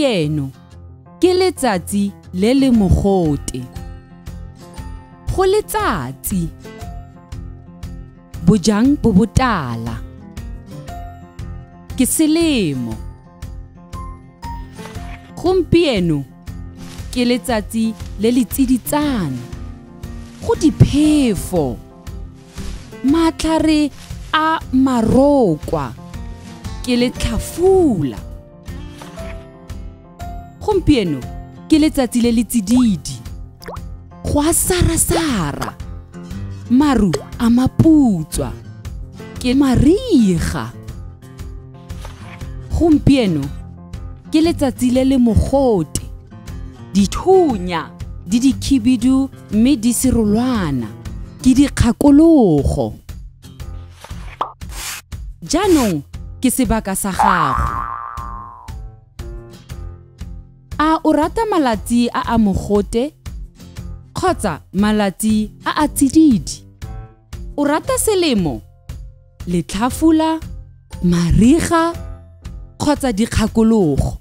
Gompieno ke letsatsi le le mogote. Go letsatsi. Bojang bo botala. Ke selemo. Gompieno ke letsatsi le le tsiditsana. Go diphefo. Matlhare a marokwa. Ke le tlhafula. Gompieno ke letsatsi le le tsididi. Go a sara-sara. Maru a maputswa. Ke mariga. Gompieno ke letsatsi le le mogote. Dithunya di dikhibidu mme di serolwana. Ke dikgakologo. Jaanong ke sebaka sa gago. A o rata malatsi a mogote kgotsa malatsi a tsididi? O rata selemo, letlhafula, mariga kgotsa dikgakologo?